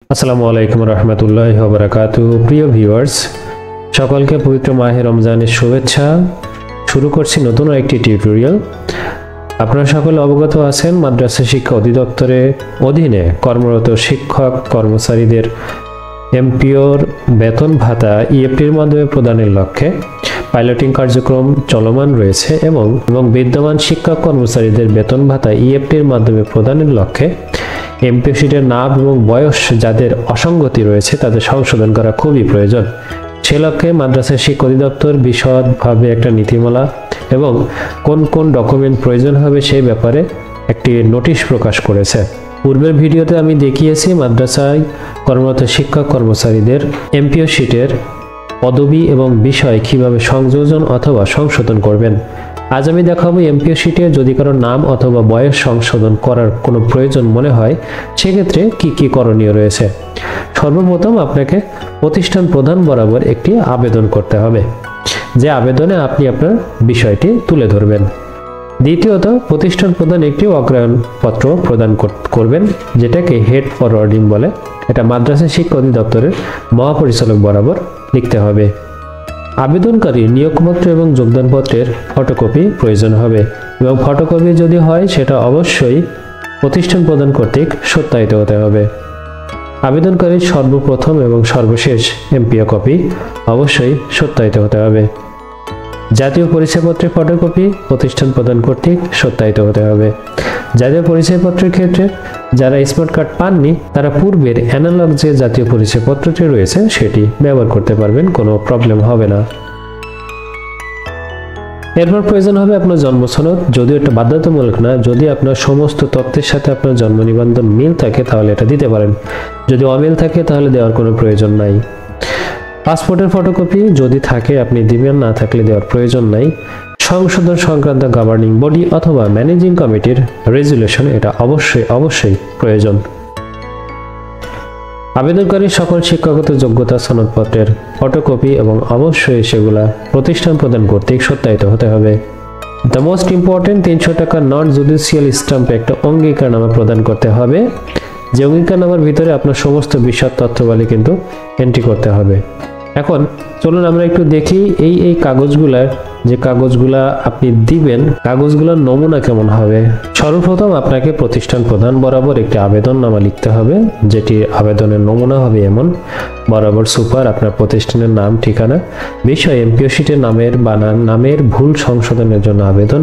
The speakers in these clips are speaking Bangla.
আসসালামু আলাইকুম রহমতুল্লাহি ওয়া বারাকাতুহু। প্রিয় ভিউয়ার্স, সকলকে পবিত্র মাহে রমজানের শুভেচ্ছা। শুরু করছি নতুন একটি টিউটোরিয়াল। আপনারা সকলে অবগত আছেন, মাদ্রাসা শিক্ষা অধিদপ্তরের অধীনে কর্মরত শিক্ষক কর্মচারীদের এমপিওর বেতন ভাতা ইএফটির মাধ্যমে প্রদানের লক্ষ্যে পাইলটিং কার্যক্রম চলমান রয়েছে এবং বিদ্যমান শিক্ষক কর্মচারীদের বেতন ভাতা ইএফটির মাধ্যমে প্রদানের লক্ষ্যে এমপিও শিটের নাম এবং বয়স যাদের অসঙ্গতি রয়েছে তাদের সংশোধন করা খুবই প্রয়োজন। সে লক্ষ্যে মাদ্রাসা শিক্ষা অধিদপ্তর বিশদভাবে একটা নীতিমালা এবং কোন কোন ডকুমেন্ট প্রয়োজন হবে সেই ব্যাপারে একটি নোটিশ প্রকাশ করেছে। পূর্বের ভিডিওতে আমি দেখিয়েছি মাদ্রাসায় কর্মরত শিক্ষক কর্মচারীদের এমপিও শিটের পদবি এবং বিষয় কিভাবে সংযোজন অথবা সংশোধন করবেন। আজ আমি দেখাবো এমপিও শিটে যদি কারো নাম অথবা বয়স সংশোধন করার কোনো প্রয়োজন মনে হয় সেক্ষেত্রে কি কি করণীয় রয়েছে। সর্বপ্রথম আপনাকে প্রতিষ্ঠান প্রধান বরাবর একটি আবেদন করতে হবে, যে আবেদনে আপনি আপনার বিষয়টি তুলে ধরবেন। দ্বিতীয়ত, প্রতিষ্ঠান প্রধান একটি অগ্রায়ণ পত্র প্রদান করবেন, যেটাকে হেড ফরওয়ার্ডিং বলে। এটা মাদ্রাসা শিক্ষা অধিদপ্তরের মহাপরিচালক বরাবর লিখতে হবে। আবেদনকারী নিয়োগপত্র এবং যোগদানপত্রের ফটোকপি প্রয়োজন হবে এবং ফটোকপি যদি হয় সেটা অবশ্যই প্রতিষ্ঠান প্রদান কর্তৃক সত্যায়িত হতে হবে। আবেদনকারীর সর্বপ্রথম এবং সর্বশেষ এমপিও কপি অবশ্যই সত্যায়িত হতে হবে। জাতীয় পরিচয়পত্রের ফটোকপি প্রতিষ্ঠান প্রদান কর্তৃক সত্যায়িত হতে হবে। জাতীয় পরিচয়পত্রের ক্ষেত্রে যারা স্মার্ট কার্ড পাননি তারা পূর্বের অ্যানালগ যে জাতীয় পরিচয়পত্রটি রয়েছে সেটি ব্যবহার করতে পারবেন, কোনো প্রবলেম হবে না। এরপর প্রয়োজন হবে আপনার জন্ম সনদ, যদিও এটা বাধ্যতামূলক না। যদি আপনার সমস্ত তথ্যের সাথে আপনার জন্ম নিবন্ধন মিল থাকে তাহলে এটা দিতে পারেন, যদি অমিল থাকে তাহলে দেওয়ার কোনো প্রয়োজন নাই। পাসপোর্টের ফটোকপি যদি থাকে আপনি দিবেন, না থাকলে দেওয়ার প্রয়োজন নাই। সংশোধন সংক্রান্ত গভর্নিং বডি অথবা ম্যানেজিং কমিটির রেজুলেশন এটা অবশ্যই প্রয়োজন। আবেদনকারীর সকল শিক্ষাগত যোগ্যতা সনদপত্রের ফটোকপি এবং অবশ্যই সেগুলা প্রতিষ্ঠান প্রদান কর্তৃক সত্যায়িত হতে হবে। দ্য মোস্ট ইম্পর্টেন্ট, 300 টাকা নন জুডিশিয়াল স্ট্যাম্পে একটা অঙ্গীকারনামা প্রদান করতে হবে, যে অঙ্গীকারনামার ভিতরে আপনার সমস্ত বিশদ তথ্যবলী কিন্তু এন্ট্রি করতে হবে। এখন চলুন আমরা একটু দেখি এই কাগজগুলার যে কাগজগুলা আপনি দিবেন কাগজগুলোর নমুনা কেমন হবে। সর্বপ্রথম আপনাকে প্রতিষ্ঠান প্রধান বরাবর একটি আবেদননামা লিখতে হবে, যেটি আবেদনের নমুনা হবে এমন। বরাবর সুপার আপনার প্রতিষ্ঠানের নাম, ঠিকানা, বিষয় এমপিও শিটের নামের বানান, নামের ভুল সংশোধনের জন্য আবেদন।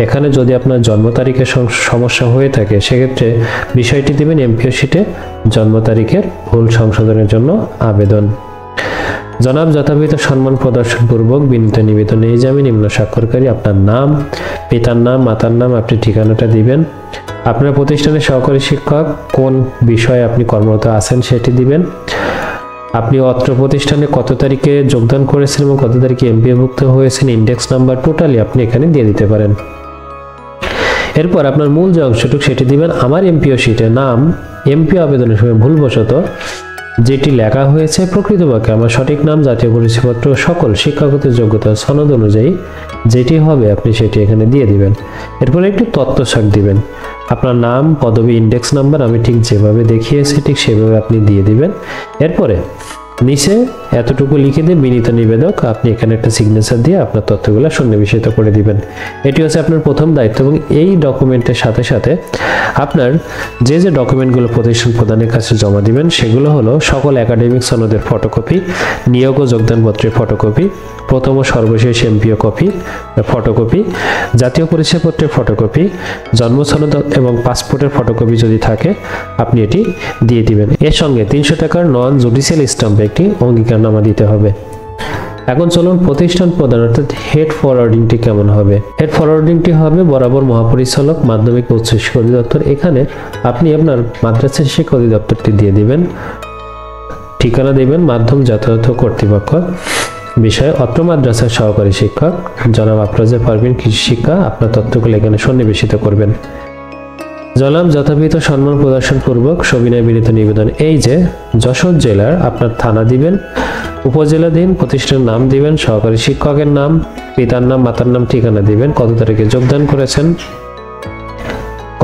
এখানে যদি আপনার জন্ম তারিখের সমস্যা হয়ে থাকে সেক্ষেত্রে বিষয়টি দিবেন এমপিও শিটে জন্ম তারিখের ভুল সংশোধনের জন্য আবেদন। জনাব, যথাবিহিত সম্মান প্রদর্শন পূর্বক বিনীত নিবেদন এই যে আমি নিম্ন স্বাক্ষরকারী আপনার নাম, পিতার নাম, মাতার নাম, আপনি ঠিকানাটা দিবেন। আপনার প্রতিষ্ঠানের সহকারী শিক্ষক কোন বিষয়ে আপনি কর্মরত আছেন সেটি দিবেন। আপনি অত্র প্রতিষ্ঠানে কত তারিখে যোগদান করেছেন এবং কত তারিখে এমপিওভুক্ত হয়েছেন, ইন্ডেক্স নাম্বার টোটালি আপনি এখানে দিয়ে দিতে পারেন। এরপর আপনার মূল যে অংশটুকু সেটি দিবেন। আমার এমপিও শিটে নাম এমপিও আবেদনের সময় ভুলবশত যেটি লেখা হয়েছে প্রকৃতপক্ষে আমার সঠিক নাম, জাতীয় পরিচয়পত্র, সকল শিক্ষাগত যোগ্যতা সনদ অনুযায়ী যেটি হবে আপনি সেটি এখানে দিয়ে দিবেন। এরপরে একটু তথ্যসার দিবেন, আপনার নাম, পদবি, ইন্ডেক্স নাম্বার আমি ঠিক যেভাবে দেখিয়েছি ঠিক সেভাবে আপনি দিয়ে দিবেন। এরপরে নিচে এতটুকু লিখে দিয়ে বিনীত নিবেদক আপনি এখানে একটা সিগনেচার দিয়ে আপনার তথ্যগুলো সন্নিবেশিত করে দিবেন। এটি হচ্ছে আপনার প্রথম দায়িত্ব এবং এই ডকুমেন্টের সাথে সাথে আপনার যে ডকুমেন্টগুলো প্রতিষ্ঠান প্রদানের কাছে জমা দিবেন সেগুলো হলো সকল একাডেমিক সনদের ফটোকপি, নিয়োগ ও যোগদানপত্রের ফটোকপি, প্রথম ও সর্বশেষ এমপিও কপি ফটোকপি, জাতীয় পরিচয়পত্রের ফটোকপি, জন্ম সনদ এবং পাসপোর্টের ফটোকপি যদি থাকে আপনি এটি দিয়ে দিবেন। এর সঙ্গে 300 টাকার নন জুডিশিয়াল স্ট্যাম্পে একটি অঙ্গীকারনামা দিতে হবে। এখন চলুন প্রতিষ্ঠান প্রদান অর্থাৎ হেড ফরওয়ার্ডিংটি কেমন হবে। হেড ফরওয়ার্ডিংটি হবে বরাবর মহাপরিচালক মাধ্যমিক ও উচ্চ শিক্ষা অধিদপ্তর। এখানে আপনি আপনার মাদ্রাসা শিক্ষা অধিদপ্তরটি দিয়ে দিবেন, ঠিকানা দিবেন মাধ্যম যাতায়াত কর্তৃপক্ষ, বিষয় অত্র মাদ্রাসার সহকারী শিক্ষক জনাব আফরোজা পারভিন কৃষি শিক্ষা, আপনার তথ্যগুলো এখানে সন্নিবেশিত করবেন। জনাব, যথাবিহিত সম্মান প্রদর্শন পূর্বক সবিনয় বিনীত নিবেদন এই যে যশোর জেলার আপনার থানা দিবেন, উপজেলা দিন, প্রতিষ্ঠানের নাম দিবেন, সহকারী শিক্ষকের নাম, পিতার নাম, মাতার নাম, ঠিকানা দিবেন, কত তারিখে যোগদান করেছেন,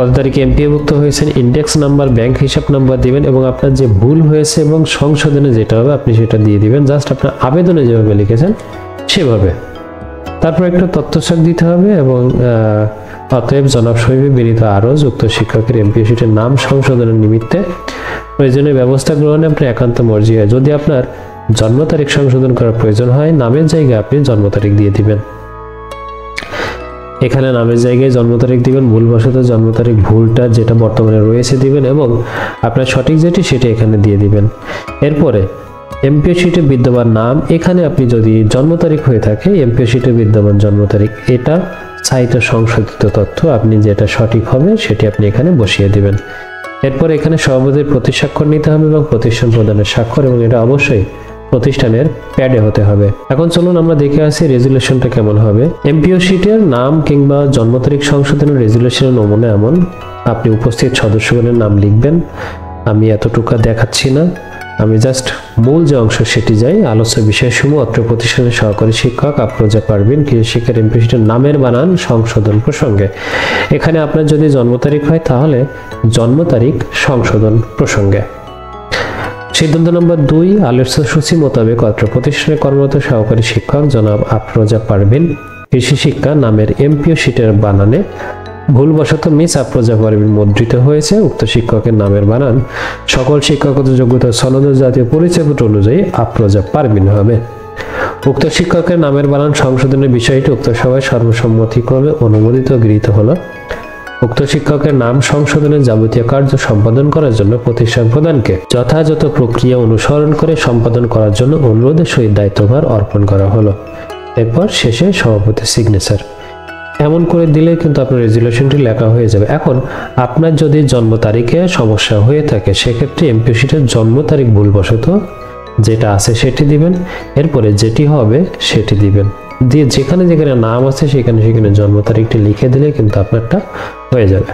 কত তারিখে এমপিওভুক্ত হয়েছেন, ইন্ডেক্স নাম্বার, ব্যাংক হিসাব নাম্বার দিবেন এবং আপনার যে ভুল হয়েছে এবং সংশোধনে যেটা হবে আপনি সেটা দিয়ে দিবেন, জাস্ট আপনার আবেদনে যেভাবে লিখেছেন সেভাবে। তারপর একটা তথ্যসাক দিতে হবে এবং অতএব জনাব শহীদ বিনীত আরজ উক্ত শিক্ষকের এমপিও শিটের নাম সংশোধনের নিমিত্তে প্রয়োজনীয় ব্যবস্থা গ্রহণে আপনার একান্ত মর্জি হয়। যদি আপনার জন্ম তারিখ সংশোধন করার প্রয়োজন হয়, নামের জায়গায় আপনি জন্ম তারিখ দিয়ে দিবেন। এখানে নামের জায়গায় জন্ম তারিখ দিবেন, ভুলবশত জন্ম তারিখ ভুলটা যেটা বর্তমানে রয়েছে দিবেন এবং আপনার সঠিক যেটি সেটা এখানে দিয়ে দিবেন। এরপরে এমপিও শিটে বিদ্যমান নাম, এখানে আপনি যদি জন্ম তারিখ হয়ে থাকে এমপিও শিটে বিদ্যমান জন্ম তারিখ, এটা চাইতে সংশোধিত তথ্য, আপনি যেটা সঠিক হবে সেটি আপনি এখানে বসিয়ে দিবেন। এরপর এখানে সভাপতির প্রতিস্বাক্ষর নিতে হবে এবং প্রতিষ্ঠান প্রদানের স্বাক্ষর, এবং এটা অবশ্যই প্রতিষ্ঠানের প্যাডে হতে হবে। এখন চলুন আমরা দেখে আসি রেজুলেশনটা কেমন হবে। এমপিও শিটের নাম কিংবা জন্ম তারিখ সংশোধনের রেজুলেশনের নমুনা এমন, আপনি উপস্থিত সদস্যগণের নাম লিখবেন। আমি এতটুকু দেখাচ্ছি না, আমি জাস্ট মূল যে অংশ সেটি যাই। আলোচ্য বিষয়সমূহ অত্র প্রতিষ্ঠানের সহকারী শিক্ষক আফরোজা পারভিন কৃষি শিক্ষার এমপিও শিটের নামের বানান সংশোধন প্রসঙ্গে। এখানে আপনার যদি জন্ম তারিখ হয় তাহলে জন্ম তারিখ সংশোধন প্রসঙ্গে। সিদ্ধান্ত নম্বর 2, আলোচ্য সূচি মোতাবেক অত্র প্রতিষ্ঠানে কর্মরত সহকারী শিক্ষক জনাব আফরোজা পারভিন কৃষি শিক্ষা নামের এমপিও শিটের বানানে ভুলবশত মিস আফরোজা পারভিন মুদ্রিত হয়েছে। উক্ত শিক্ষকের নামের বানান সকল শিক্ষাগত যোগ্যতা সনদ জাতীয় পরিচয়পত্র অনুযায়ী আফরোজা পারভিন হবে। উক্ত শিক্ষকের নামের বানান সংশোধনের বিষয়টি উক্ত সভায় সর্বসম্মতিক্রমে অনুমোদিত গৃহীত হলো। উক্ত শিক্ষকের নাম সংশোধনের যাবতীয় কার্য সম্পাদন করার জন্য প্রতিষ্ঠান প্রদানকে যথাযথ প্রক্রিয়া অনুসরণ করে সম্পাদন করার জন্য অনুরোধের সহিত দায়িত্বভার অর্পণ করা হলো। এরপর শেষে সভাপতির সিগনেচার। এমন করে দিলে কিন্তু আপনার রেজুলেশনটি লেখা হয়ে যাবে। এখন আপনার যদি জন্ম তারিখে সমস্যা হয়ে থাকে সেক্ষেত্রে এমপিও শিটের জন্ম তারিখ ভুলবশত যেটা আছে সেটি দিবেন, এরপরে যেটি হবে সেটি দিবেন, দিয়ে যেখানে যেখানে নাম আছে সেখানে সেখানে জন্ম তারিখটি লিখে দিলে কিন্তু আপনারটা হয়ে যাবে।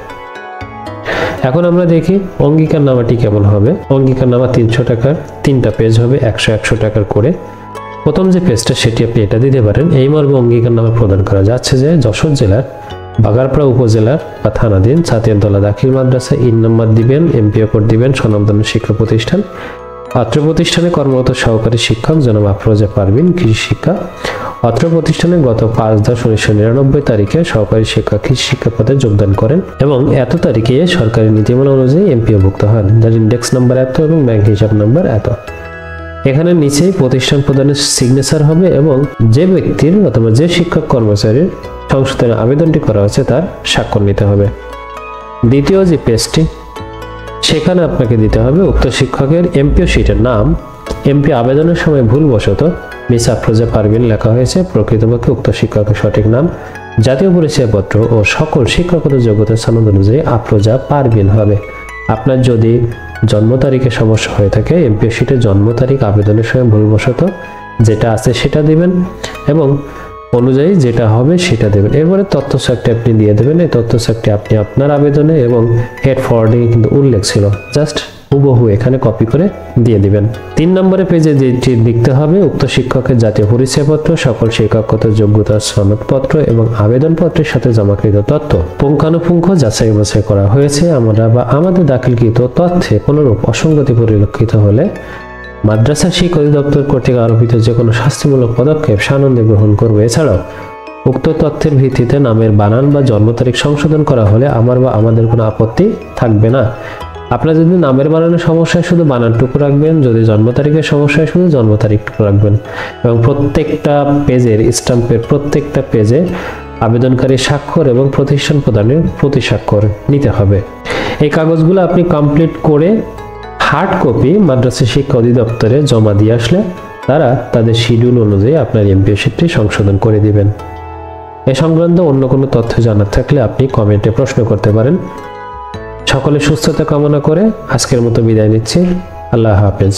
এখন আমরা দেখি অঙ্গীকারনামাটি কেমন হবে। অঙ্গীকারনামা 300 টাকার 3টা পেজ হবে, 100 টাকার করে। প্রথম যে পেজটা সেটি আপনি এটা দিতে পারেন। এই মর্মে অঙ্গীকারনামা প্রদান করা যাচ্ছে যে যশোর জেলার বাগারপাড়া উপজেলার বা থানাধীন ছাতিয়ানতলা দাখিল মাদ্রাসা ইন নাম্বার দিবেন, এমপিও কোড দিবেন, স্বনামধন্য শিক্ষা প্রতিষ্ঠান। অত্র প্রতিষ্ঠানে কর্মরত সহকারী শিক্ষক জনাব আফরোজা পারভিন কৃষি শিক্ষা। অত্র প্রতিষ্ঠানে গত 5/10/1999 তারিখে সহকারী শিক্ষক কৃষি শিক্ষা পদে যোগদান করেন এবং এত তারিখে সরকারি নীতিমালা অনুযায়ী এমপিওভুক্ত হন, যার ইন্ডেক্স নাম্বার এত এবং ব্যাংক হিসাব নাম্বার এত। এখানে নিচেই প্রতিষ্ঠান প্রদানের সিগনেচার হবে এবং যে ব্যক্তির অথবা যে শিক্ষক কর্মচারীর সংশোধনের আবেদনটি করা হচ্ছে তার স্বাক্ষর নিতে হবে। দ্বিতীয় যে পেজটি সেখানে আপনাকে দিতে হবে উক্ত শিক্ষকের এমপিও শিটের নাম। এমপি আবেদনের সময় ভুলবশত মিস আফরোজা পারভিন লেখা হয়েছে, প্রকৃতপক্ষে উক্ত শিক্ষকের সঠিক নাম জাতীয় পরিচয়পত্র ও সকল শিক্ষাগত যোগ্যতা সনদ অনুযায়ী আফরোজা পারভিন হবে। আপনার যদি জন্ম তারিখে সমস্যা হয়ে থাকে এমপিও শিটে জন্ম তারিখ আবেদনের সময় ভুলবশত যেটা আছে সেটা দিবেন এবং অনুযায়ী যেটা হবে সেটা দেবেন। এরপরে তথ্যসাকটি আপনি দিয়ে দেবেন। এই তথ্যসাকটি আপনি আপনার আবেদনে এবং হেড ফরওয়ার্ডিং কিন্তু উল্লেখ ছিল, জাস্ট হুবহু এখানে কপি করে দিয়ে দিবেন। 3 নম্বরের পেজে যেটি লিখতে হবে উক্ত শিক্ষকের জাতীয় পরিচয়পত্র, সকল শিক্ষাগত যোগ্যতা সনদপত্র এবং আবেদনপত্রের সাথে জমাকৃত তথ্য পুঙ্খানুপুঙ্খ যাচাই বাছাই করা হয়েছে। আমরা বা আমাদের দাখিলকৃত তথ্যে কোনরূপ অসঙ্গতি পরিলক্ষিত হলে মাদ্রাসা শিক্ষা অধিদপ্তর কর্তৃক আরোপিত যে কোনো শাস্তিমূলক পদক্ষেপ সানন্দে গ্রহণ করবে। এছাড়াও উক্ত তথ্যের ভিত্তিতে নামের বানান বা জন্ম তারিখ সংশোধন করা হলে আমার বা আমাদের কোনো আপত্তি থাকবে না। আপনার যদি নামের বানানের সমস্যায় শুধু বানানটুকু রাখবেন, যদি জন্ম তারিখের সমস্যায় শুধু জন্ম তারিখটুকু রাখবেন এবং প্রত্যেকটা পেজের স্ট্যাম্পের প্রত্যেকটা পেজে আবেদনকারী স্বাক্ষর এবং প্রতিষ্ঠান প্রদানের প্রতি স্বাক্ষর নিতে হবে। এই কাগজগুলো আপনি কমপ্লিট করে হার্ড কপি মাদ্রাসা শিক্ষা অধিদপ্তরে জমা দিয়ে আসলে তারা তাদের শিডিউল অনুযায়ী আপনার এমপিও শিটটি সংশোধন করে দিবেন। এ সংক্রান্ত অন্য কোনো তথ্য জানার থাকলে আপনি কমেন্টে প্রশ্ন করতে পারেন। সকলে সুস্থতা কামনা করে আজকের মতো বিদায় নিচ্ছি। আল্লাহ হাফেজ।